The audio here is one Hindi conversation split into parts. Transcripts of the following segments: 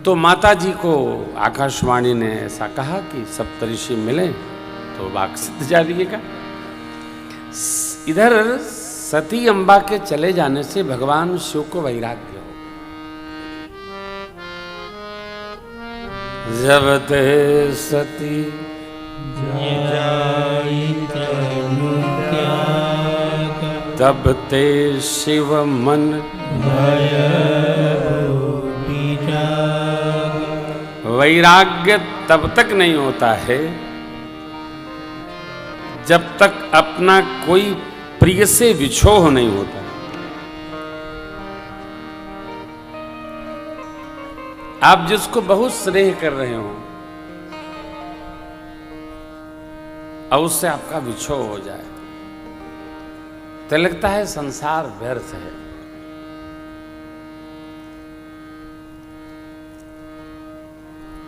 तो माता जी को आकाशवाणी ने ऐसा कहा कि सप्तऋषि मिले तो वाक सिद्ध जानिएगा। इधर सती अम्बा के चले जाने से भगवान शिव को वैराग्य हो। जब ते सती तब ते शिव मन वैराग्य तब तक नहीं होता है जब तक अपना कोई प्रिय से विछोह नहीं होता। आप जिसको बहुत स्नेह कर रहे हो और उससे आपका विछोह हो जाए तो लगता है संसार व्यर्थ है।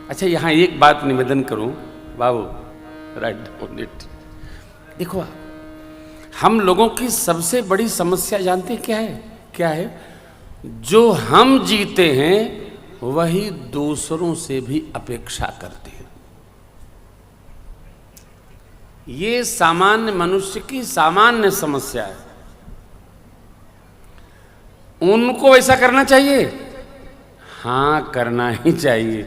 अच्छा, यहां एक बात निवेदन करूं बाबू, राइट डाउन इट। देखो, हम लोगों की सबसे बड़ी समस्या जानते क्या है? क्या है? जो हम जीते हैं वही दूसरों से भी अपेक्षा करते हैं। ये सामान्य मनुष्य की सामान्य समस्या है। उनको ऐसा करना चाहिए? हाँ, करना ही चाहिए।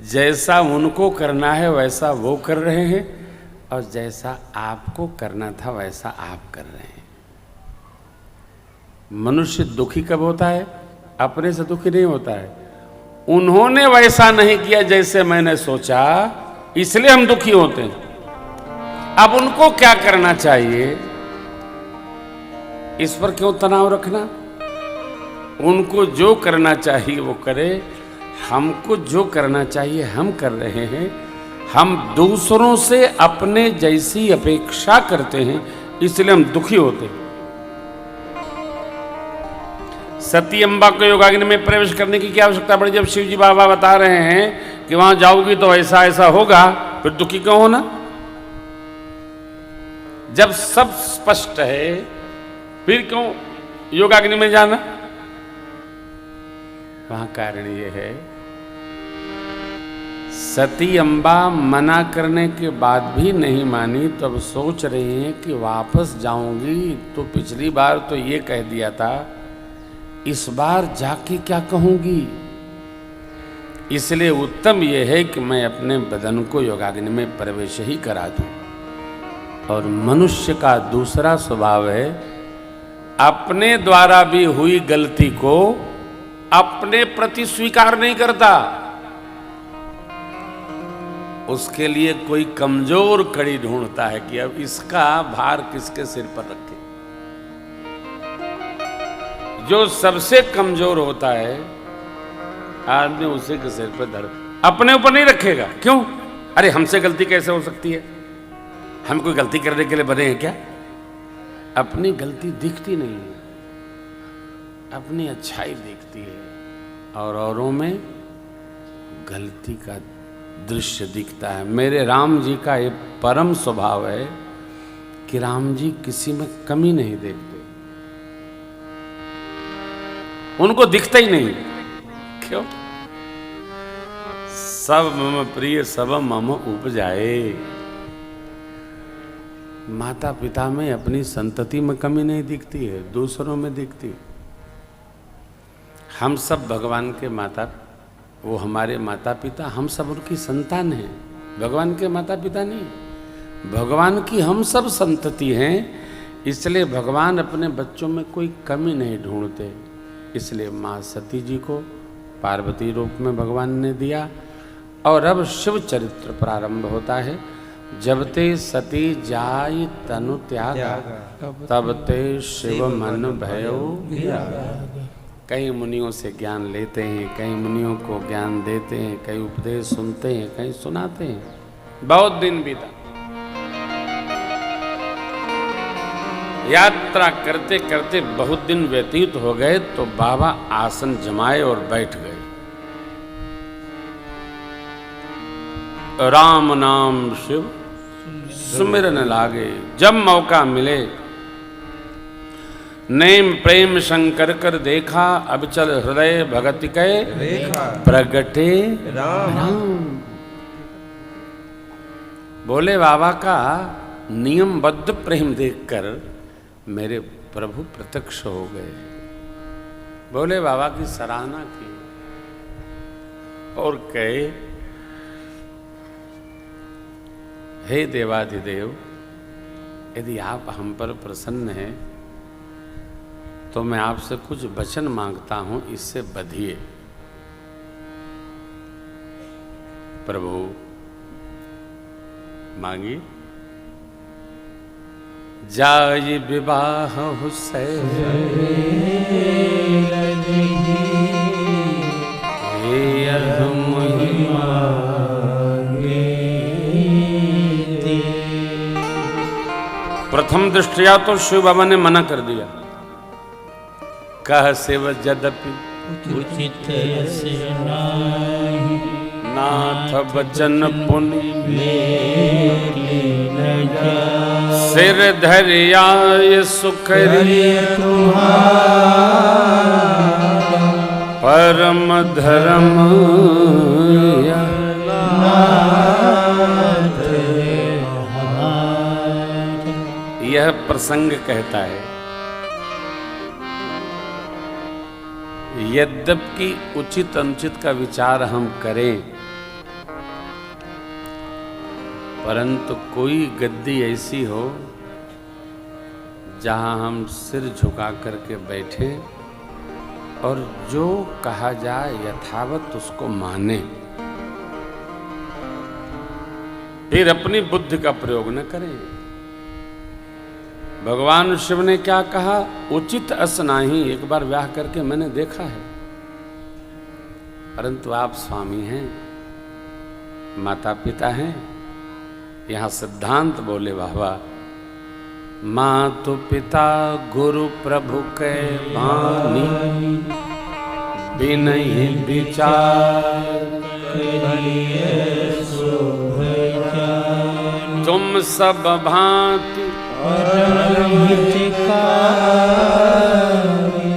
जैसा उनको करना है वैसा वो कर रहे हैं और जैसा आपको करना था वैसा आप कर रहे हैं। मनुष्य दुखी कब होता है? अपने से दुखी नहीं होता है। उन्होंने वैसा नहीं किया जैसे मैंने सोचा, इसलिए हम दुखी होते हैं। अब उनको क्या करना चाहिए, इस पर क्यों तनाव रखना? उनको जो करना चाहिए वो करे, हमको जो करना चाहिए हम कर रहे हैं। हम दूसरों से अपने जैसी अपेक्षा करते हैं, इसलिए हम दुखी होते हैं। सती अम्बा को योगाग्नि में प्रवेश करने की क्या आवश्यकता पड़ी? जब शिव जी बाबा बता रहे हैं कि वहां जाओगी तो ऐसा ऐसा होगा, फिर दुखी क्यों होना? जब सब स्पष्ट है फिर क्यों योगाग्नि में जाना? वहां कारण यह है, सती अम्बा मना करने के बाद भी नहीं मानी, तो अब सोच रही हैं कि वापस जाऊंगी तो पिछली बार तो ये कह दिया था, इस बार जाके क्या कहूंगी। इसलिए उत्तम यह है कि मैं अपने बदन को योगाग्नि में प्रवेश ही करा दूं। और मनुष्य का दूसरा स्वभाव है, अपने द्वारा भी हुई गलती को अपने प्रति स्वीकार नहीं करता। उसके लिए कोई कमजोर कड़ी ढूंढता है कि अब इसका भार किसके सिर पर रखे। जो सबसे कमजोर होता है आदमी उसी के सिर पर धड़, अपने ऊपर नहीं रखेगा। क्यों? अरे हमसे गलती कैसे हो सकती है? हम कोई गलती करने के लिए बने हैं क्या? अपनी गलती दिखती नहीं है, अपनी अच्छाई दिखती है और औरों में गलती का दृश्य दिखता है। मेरे राम जी का ये परम स्वभाव है कि राम जी किसी में कमी नहीं देखते, उनको दिखता ही नहीं। क्यों? सब मम प्रिय सब मम उपजाए। माता पिता में अपनी संतति में कमी नहीं दिखती है, दूसरों में दिखती है। हम सब भगवान के माता, वो हमारे माता पिता, हम सब उनकी संतान हैं, भगवान के माता पिता नहीं। भगवान की हम सब संतति हैं, इसलिए भगवान अपने बच्चों में कोई कमी नहीं ढूंढते। इसलिए माँ सती जी को पार्वती रूप में भगवान ने दिया। और अब शिव चरित्र प्रारंभ होता है। जब ते सती जाई तनु त्यागा, तब ते शिव मन भयो। कई मुनियों से ज्ञान लेते हैं, कई मुनियों को ज्ञान देते हैं, कई उपदेश सुनते हैं, कई सुनाते हैं। बहुत दिन बीता, यात्रा करते करते बहुत दिन व्यतीत हो गए तो बाबा आसन जमाए और बैठ गए। राम नाम शिव सुमिरन लागे। जब मौका मिले नेम प्रेम शंकर कर देखा, अब चल हृदय भगति के रेखा प्रगटे राम। बोले बाबा का नियमबद्ध प्रेम देखकर मेरे प्रभु प्रत्यक्ष हो गए। बोले बाबा की सराहना की और कहे, हे देवाधिदेव, यदि आप हम पर प्रसन्न हैं तो मैं आपसे कुछ वचन मांगता हूं, इससे बधिए। प्रभु मांगी। जाय विवाह हुसैन प्रथम दृष्टिया तो शिव बाबा ने मना कर दिया। कह सेव यद्यपि उचित नाही, नाथ बचन पुनि मेरी न जाय। सिर धरियाय सुखरी परम धर्म यह प्रसंग कहता है, यद्यपि उचित अनुचित का विचार हम करें, परंतु कोई गद्दी ऐसी हो जहां हम सिर झुका करके बैठे और जो कहा जाए यथावत उसको माने, फिर अपनी बुद्धि का प्रयोग न करें। भगवान शिव ने क्या कहा? उचित अस नाही। एक बार व्याह करके मैंने देखा है, परंतु आप स्वामी हैं, माता पिता हैं। यहां सिद्धांत बोले बाबा, मातु पिता गुरु प्रभु के बानी, बिनहि विचार तुम सब भांति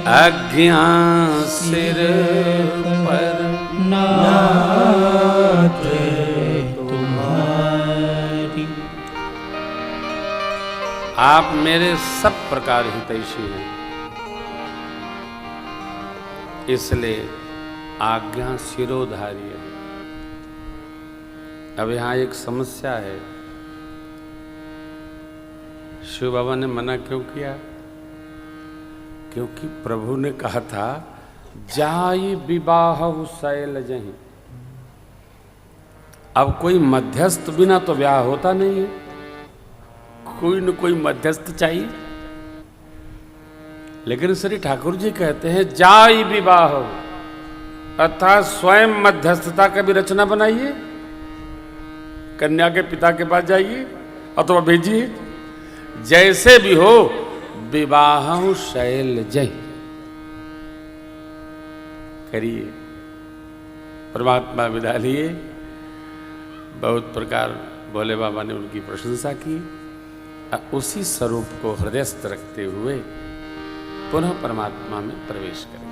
अज्ञान सिर पर नाथ तुम्हारी। आप मेरे सब प्रकार हितैषी हैं, इसलिए आज्ञा शिरोधार्य है। अब यहां एक समस्या है, शिव बाबा ने मना क्यों किया? क्योंकि प्रभु ने कहा था, जाई विवाह शैल जहीं। अब कोई मध्यस्थ बिना तो ब्याह होता नहीं है, कोई न कोई मध्यस्थ चाहिए। लेकिन श्री ठाकुर जी कहते हैं, जाई विवाह, अर्थात स्वयं मध्यस्थता का भी रचना बनाइए, कन्या के पिता के पास जाइए अथवा भेजिए, जैसे भी हो विवाह शैल जय करिए। परमात्मा विदा लिए। बहुत प्रकार भोले बाबा ने उनकी प्रशंसा की। उसी स्वरूप को हृदयस्थ रखते हुए पुनः परमात्मा में प्रवेश करें।